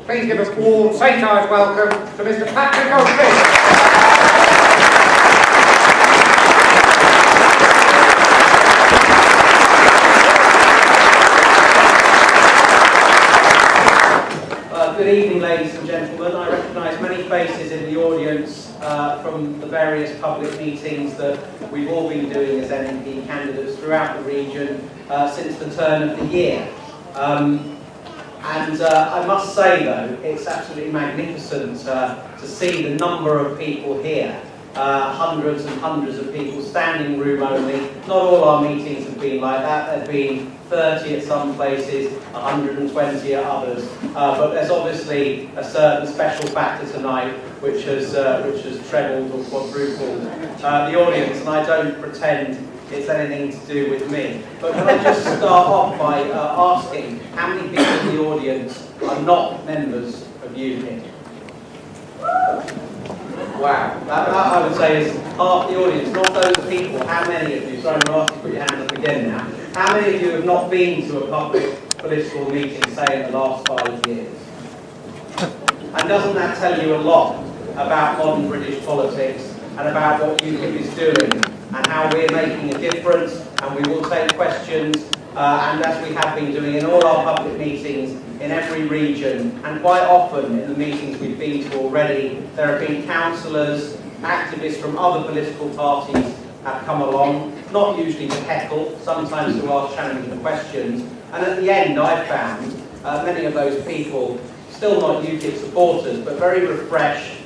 Please give us all St Ives welcome to Mr. Patrick O'Flynn. Good evening, ladies and gentlemen. I recognise many faces in the audience from the various public meetings that we've all been doing as MEP candidates throughout the region since the turn of the year. I must say, though, it's absolutely magnificent to see the number of people here. Hundreds and hundreds of people, standing room only. Not all our meetings have been like that. There have been 30 at some places, 120 at others. But there's obviously a certain special factor tonight which has trebled or quadrupled the audience, and I don't pretend it's anything to do with me. But can I just start off by asking how many people in the audience are not members of UKIP? Wow, that I would say is half the audience, not those people. How many of you, sorry I'm going to ask you to put your hand up again now, how many of you have not been to a public political meeting, say, in the last 5 years? And doesn't that tell you a lot about modern British politics and about what UKIP is doing and how we're making a difference? And we will take questions, and as we have been doing in all our public meetings, in every region, and quite often in the meetings we've been to already, there have been councillors, activists from other political parties have come along, not usually to heckle, sometimes to ask challenging questions, and at the end I've found many of those people, still not UKIP supporters, but very refreshed,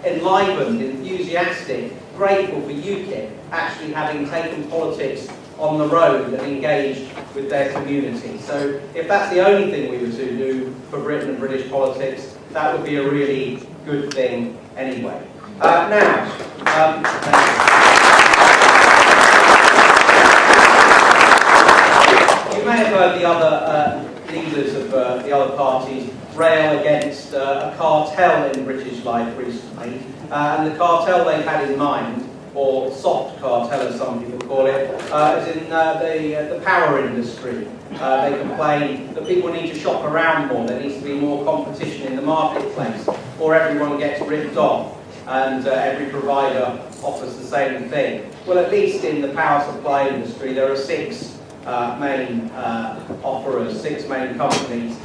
enlivened, enthusiastic, grateful for UKIP actually having taken politics on the road and engaged with their community. So if that's the only thing we were to do for Britain and British politics, that would be a really good thing anyway. You may have heard the other leaders of the other parties rail against a cartel in British life recently, and the cartel they've had in mind, or soft cartel as some people call it, is in the power industry. They complain that people need to shop around more, there needs to be more competition in the marketplace, or everyone gets ripped off and every provider offers the same thing. Well, at least in the power supply industry there are 6 main offerers, 6 main companies.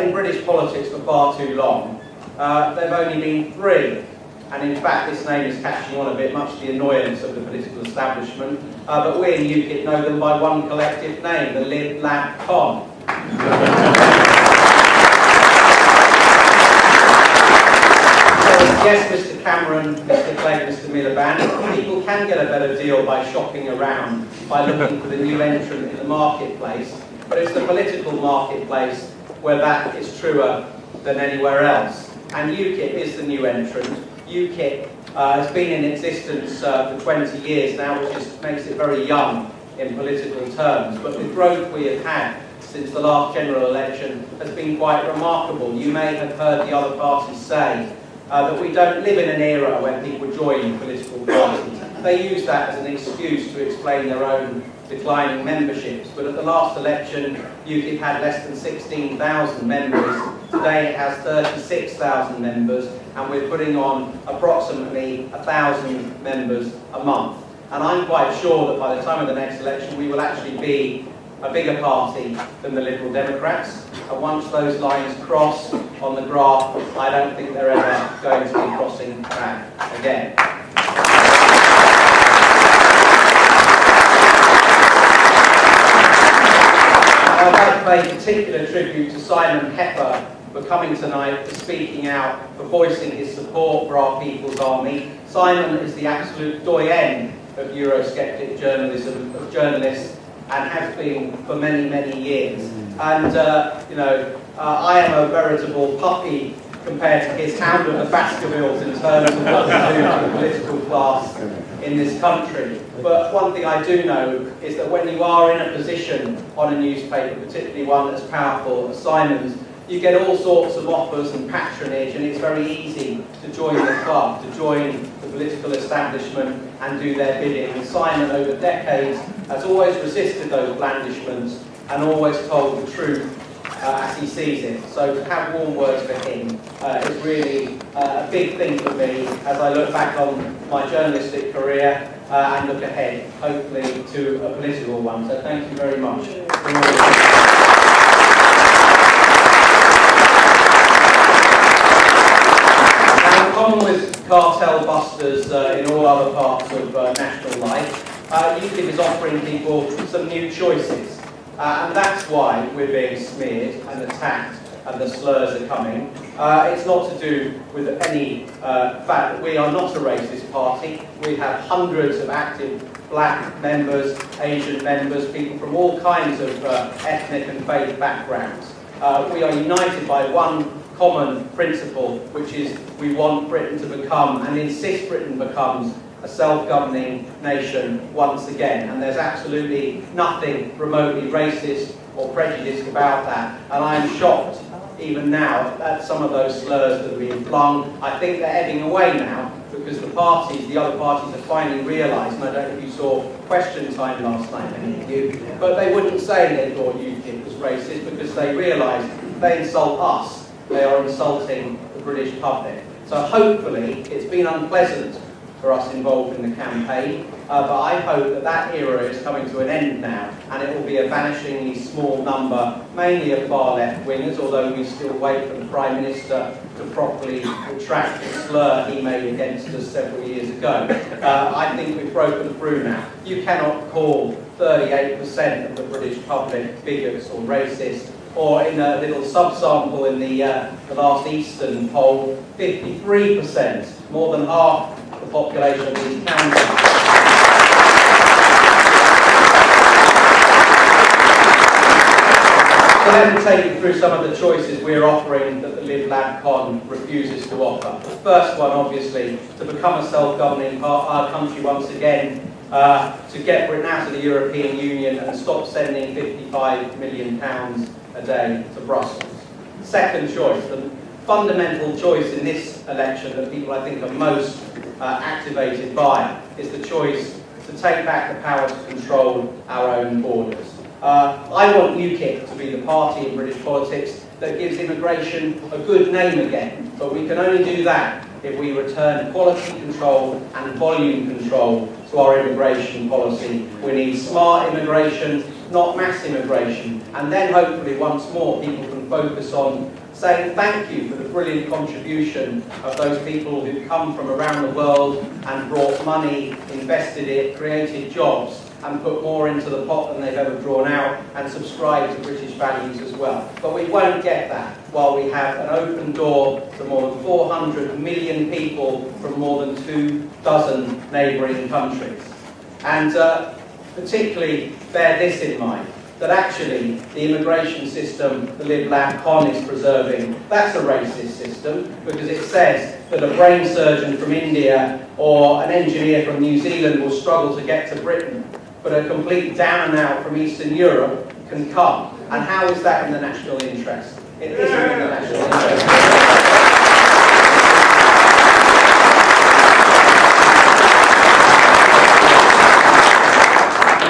In British politics for far too long, there have only been 3. And in fact, this name is catching on a bit, much to the annoyance of the political establishment. But we in UKIP know them by one collective name, the Lib Lab Con. Yes, Mr Cameron, Mr Clegg, Mr Miliband, people can get a better deal by shopping around, by looking for the new entrant in the marketplace. But it's the political marketplace where that is truer than anywhere else. And UKIP is the new entrant. UKIP has been in existence for 20 years now, which makes it very young in political terms. But the growth we have had since the last general election has been quite remarkable. You may have heard the other parties say that we don't live in an era when people join political parties. They use that as an excuse to explain their own declining memberships. But at the last election, UKIP had less than 16,000 members. Today it has 36,000 members, and we're putting on approximately 1,000 members a month. And I'm quite sure that by the time of the next election we will actually be a bigger party than the Liberal Democrats. And once those lines cross on the graph, I don't think they're ever going to be crossing back again. I'd like to pay particular tribute to Simon Pepper for coming tonight, for speaking out, for voicing his support for our People's Army. Simon is the absolute doyen of Eurosceptic journalism, of journalists, and has been for many, many years. And, I am a veritable puppy compared to his hound of the Baskervilles in terms of what to do for the political class in this country. But one thing I do know is that when you are in a position on a newspaper, particularly one as powerful as Simon's, you get all sorts of offers and patronage, and it's very easy to join the club, to join the political establishment and do their bidding. And Simon, over decades, has always resisted those blandishments and always told the truth as he sees it. So to have warm words for him is really a big thing for me as I look back on my journalistic career and look ahead, hopefully, to a political one. So thank you very much. Now, in common with cartel busters in all other parts of national life, UKIP is offering people some new choices. And that's why we're being smeared and attacked and the slurs are coming. It's not to do with any fact that we are not a racist party. We have hundreds of active black members, Asian members, people from all kinds of ethnic and faith backgrounds. We are united by one common principle, which is we want Britain to become, and insist Britain becomes, a self-governing nation once again. And there's absolutely nothing remotely racist or prejudiced about that. And I'm shocked, even now, at some of those slurs that are being flung. I think they're ebbing away now, because the other parties have finally realised, and I don't know if you saw Question Time last night, many of you, but they wouldn't say they thought UKIP was racist, because they realised if they insult us, they are insulting the British public. So hopefully, it's been unpleasant for us involved in the campaign, but I hope that that era is coming to an end now, and it will be a vanishingly small number, mainly of far-left wingers, although we still wait for the Prime Minister to properly retract the slur he made against us several years ago. I think we've broken through now. You cannot call 38% of the British public bigots or racist, or in a little subsample in the last Eastern poll, 53%, more than half the population of these counties. So let me take you through some of the choices we're offering that the Live Lab Con refuses to offer. The first one, obviously, to become a self-governing country once again, to get Britain out of the European Union and stop sending £55 million a day to Brussels. Second choice, the fundamental choice in this election that people I think are most activated by, is the choice to take back the power to control our own borders. I want UKIP to be the party in British politics that gives immigration a good name again, but we can only do that if we return quality control and volume control to our immigration policy. We need smart immigration, not mass immigration, and then hopefully once more people can focus on saying thank you for the brilliant contribution of those people who've come from around the world and brought money, invested it, created jobs, and put more into the pot than they've ever drawn out, and subscribe to British values as well. But we won't get that while we have an open door to more than 400 million people from more than 24 neighbouring countries. And particularly bear this in mind, that actually the immigration system the Live Lab Con is preserving, that's a racist system, because it says that a brain surgeon from India or an engineer from New Zealand will struggle to get to Britain, but a complete down and out from Eastern Europe can come. And how is that in the national interest? It isn't in the national interest.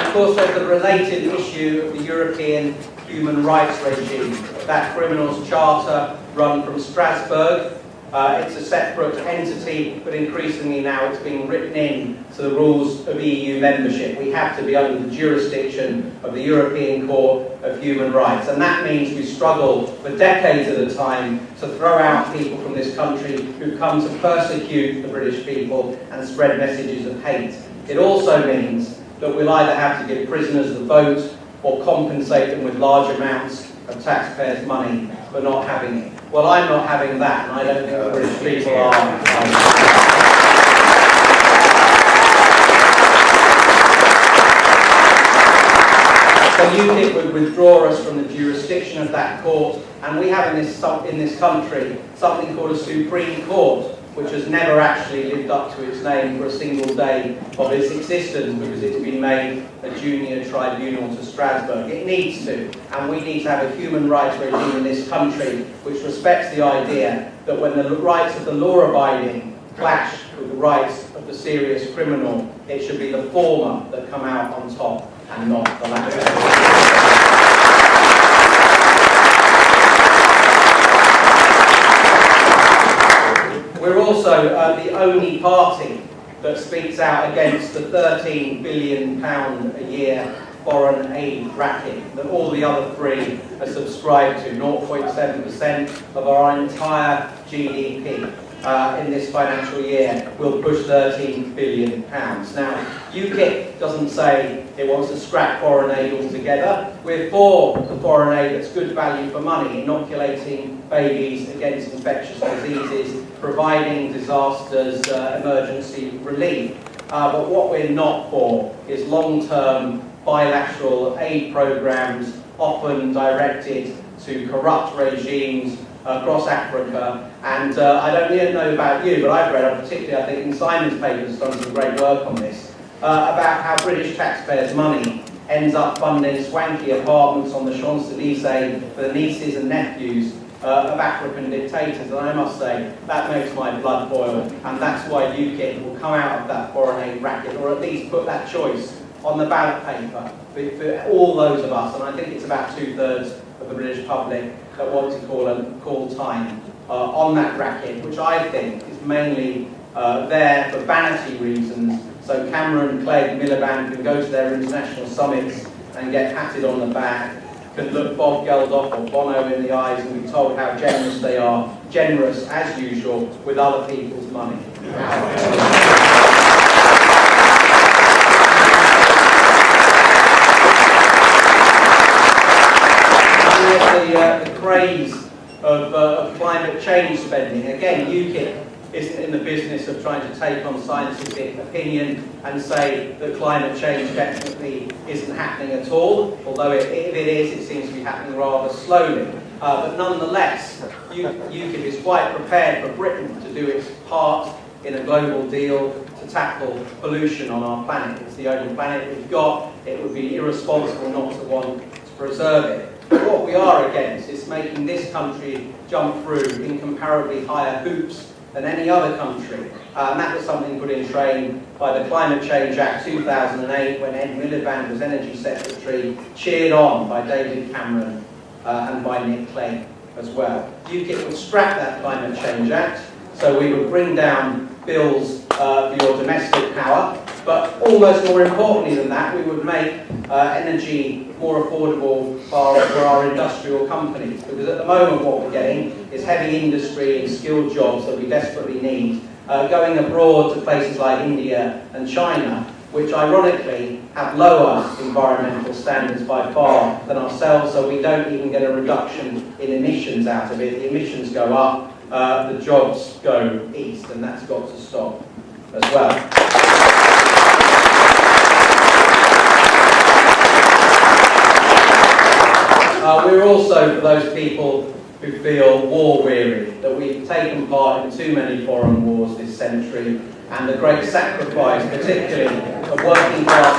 Of course, there's the related issue of the European human rights regime, that criminals charter run from Strasbourg. It's a separate entity, but increasingly now it's being written in to the rules of EU membership. We have to be under the jurisdiction of the European Court of Human Rights, and that means we struggle for decades at a time to throw out people from this country who come to persecute the British people and spread messages of hate. It also means that we'll either have to give prisoners the vote or compensate them with large amounts of taxpayers' money for not having it. Well, I'm not having that, and I don't think the British people are. So UKIP would withdraw us from the jurisdiction of that court, and we have in this country something called a Supreme Court, which has never actually lived up to its name for a single day of its existence, because it's been made a junior tribunal to Strasbourg. It needs to, and we need to have a human rights regime in this country which respects the idea that when the rights of the law-abiding clash with the rights of the serious criminal, it should be the former that come out on top and not the latter. also the only party that speaks out against the £13 billion a year foreign aid racket that all the other three are subscribed to, 0.7% of our entire GDP. In this financial year will push £13 billion. Now, UKIP doesn't say it wants to scrap foreign aid altogether. We're for the foreign aid that's good value for money, inoculating babies against infectious diseases, providing disasters, emergency relief. But what we're not for is long-term bilateral aid programs, often directed to corrupt regimes across Africa. And I don't know about you, but I've read, particularly I think in Simon's paper has done some great work on this, about how British taxpayers' money ends up funding swanky apartments on the Champs-Elysees for the nieces and nephews of African dictators. And I must say, that makes my blood boil, and that's why UKIP will come out of that foreign aid racket, or at least put that choice on the ballot paper for all those of us, and I think it's about 2/3 of the British public that want to call time on that racket, which I think is mainly there for vanity reasons, so Cameron, Clegg, Miliband can go to their international summits and get patted on the back, can look Bob Geldof or Bono in the eyes and be told how generous they are, generous as usual with other people's money. The craze of climate change spending. Again, UKIP isn't in the business of trying to take on scientific opinion and say that climate change definitely isn't happening at all, although if it is, it seems to be happening rather slowly. But nonetheless, UKIP is quite prepared for Britain to do its part in a global deal to tackle pollution on our planet. It's the only planet we've got. It would be irresponsible not to want to preserve it. But what we are against is making this country jump through incomparably higher hoops than any other country. And that was something put in train by the Climate Change Act 2008 when Ed Miliband was Energy Secretary, cheered on by David Cameron and by Nick Clegg as well. UKIP would scrap that Climate Change Act, so we would bring down bills for your domestic power, but almost more importantly than that, we would make energy more affordable for our industrial companies, because at the moment what we're getting is heavy industry and skilled jobs that we desperately need going abroad to places like India and China, which ironically have lower environmental standards by far than ourselves, so we don't even get a reduction in emissions out of it. The emissions go up, the jobs go east, and that's got to stop as well. We're also for those people who feel war-weary, that we've taken part in too many foreign wars this century, and the great sacrifice, particularly of working class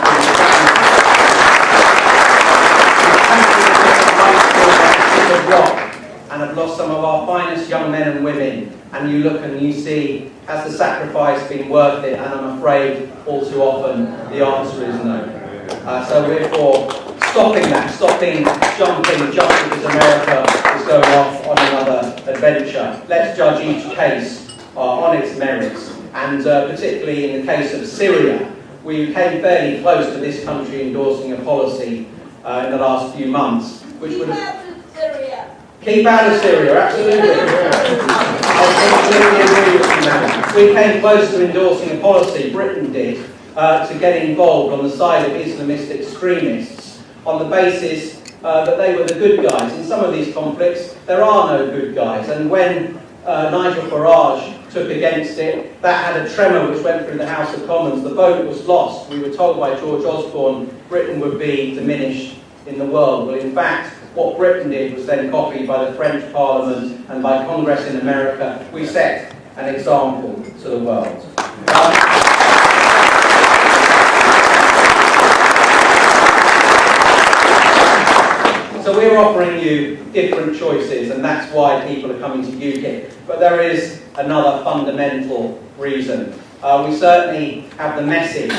people, and have lost some of our finest young men and women, and you look and you see, has the sacrifice been worth it? And I'm afraid all too often the answer is no. So we're for stopping jumping just because America is going off on another adventure. Let's judge each case on its merits, and particularly in the case of Syria, we came fairly close to this country endorsing a policy in the last few months, which would have... Keep out of Syria, absolutely. I completely agree with you, man. We came close to endorsing a policy, Britain did, to get involved on the side of Islamist extremists on the basis that they were the good guys. In some of these conflicts, there are no good guys. And when Nigel Farage took against it, that had a tremor which went through the House of Commons. The vote was lost. We were told by George Osborne Britain would be diminished in the world. Well, in fact, what Britain did was then copied by the French Parliament and by Congress in America. We set an example to the world. So we're offering you different choices, and that's why people are coming to UKIP. But there is another fundamental reason. We certainly have the message,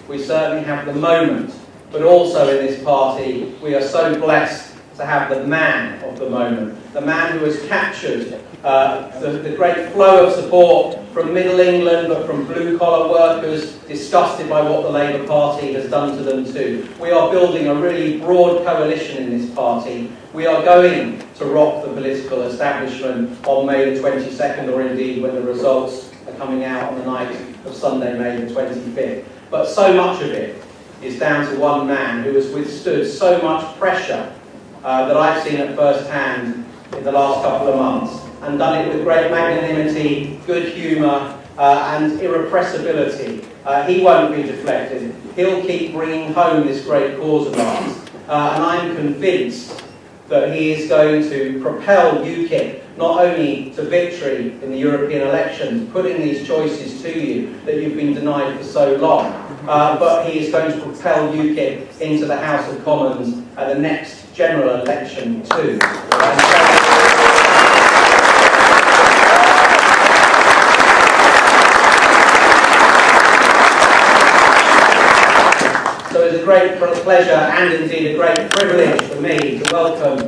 we certainly have the moment, but also in this party we are so blessed to have the man of the moment, the man who has captured the great flow of support from Middle England, but from blue-collar workers, disgusted by what the Labour Party has done to them too. We are building a really broad coalition in this party. We are going to rock the political establishment on May the 22nd, or indeed when the results are coming out on the night of Sunday, May the 25th. But so much of it is down to one man who has withstood so much pressure that I've seen at first hand in the last couple of months, and done it with great magnanimity, good humour and irrepressibility. He won't be deflected. He'll keep bringing home this great cause of ours. And I'm convinced that he is going to propel UKIP not only to victory in the European elections, putting these choices to you that you've been denied for so long, but he is going to propel UKIP into the House of Commons at the next general election too. So it's a great pleasure and indeed a great privilege for me to welcome